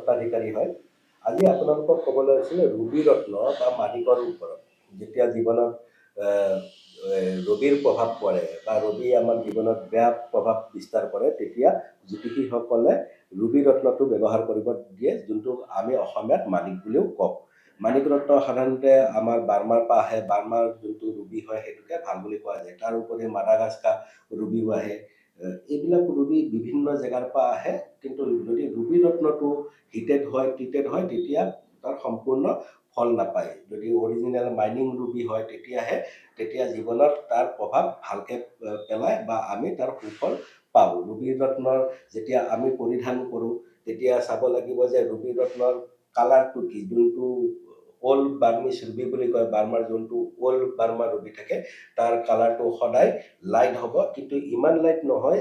স্বত্বাধিকাৰী হয়। আজি আপোনালোকক ক'বলৈ আছিলে ৰুবি ৰত্ন বা মাণিকৰ ওপৰত। যেতিয়া জীৱনত ৰবিৰ প্ৰভাৱ পৰে বা ৰবি আমাৰ জীৱনত বেয়া প্ৰভাৱ বিস্তাৰ কৰে, তেতিয়া জ্যোতিষীসকলে ৰুবি ৰত্নটো ব্যৱহাৰ কৰিব দিয়ে, যোনটো আমি অসমীয়াত মাণিক বুলিও কওঁ। মাণিক ৰত্ন সাধাৰণতে আমাৰ বাৰ্মাৰ পৰা আহে। বাৰ্মাৰ যোনটো ৰুবি হয় সেইটোকে ভাল বুলি কোৱা যায়। তাৰ উপৰি মাডাগাস্কাৰ ৰুবিও আহে। এইবিলাক ৰুবি বিভিন্ন জেগাৰ পৰা আহে, কিন্তু যদি ৰুবি ৰত্নটো হিটেড হয়, ট্ৰিটেড হয়, তেতিয়া তাৰ সম্পূৰ্ণ ফল নাপায়। যদি অৰিজিনেল মাইনিং ৰুবি হয় তেতিয়া জীৱনত তাৰ প্ৰভাৱ ভালকে পেলায় বা আমি তাৰ সুফল পাওঁ। ৰুবি ৰত্নৰ যেতিয়া আমি পৰিধান কৰোঁ, তেতিয়া চাব লাগিব যে ৰুবি ৰত্নৰ কালাৰটো কি। যোনটো অল্ড বাৰ্মিছ ৰুবি বুলি কয়, বাৰ্মাৰ যোনটো অল্ড বাৰ্মাৰ ৰুবি থাকে, তাৰ কালাৰটো সদায় লাইট হ'ব, কিন্তু ইমান লাইট নহয়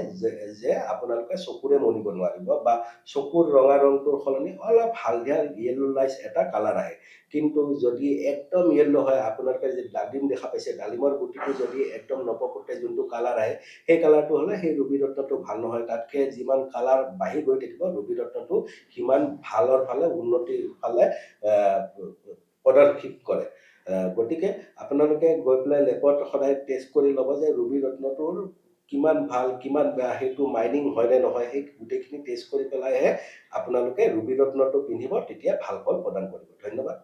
যে আপোনালোকে চকুৰে মনিব নোৱাৰিব, বা চকুৰ ৰঙা ৰংটোৰ সলনি অলপ হালধীয়া য়েল্লোলাইজ এটা কালাৰ আহে। কিন্তু যদি একদম য়েল্লো হয়, আপোনালোকে যে ডালিম দেখা পাইছে, ডালিমৰ গুটিটো যদি একদম নপকুতে যোনটো কালাৰ আহে, সেই কালাৰটো হ'লে সেই ৰুবি ৰত্নটো ভাল নহয়। তাতকৈ যিমান কালাৰ বাঢ়ি গৈ থাকিব, ৰুবি ৰত্নটো সিমান ভালৰ ফালে, উন্নতিৰ ফালে প্ৰদৰ্শিত কৰে। গতিকে আপোনালোকে গৈ পেলাই লেবত সদায় টেষ্ট কৰি ল'ব যে ৰুবি ৰত্নটোৰ কিমান ভাল কিমান বেয়া, সেইটো মাইনিং হয় নে নহয়, সেই গোটেইখিনি টেষ্ট কৰি পেলাইহে আপোনালোকে ৰুবি ৰত্নটো পিন্ধিব, তেতিয়া ভাল ফল প্ৰদান কৰিব। ধন্যবাদ।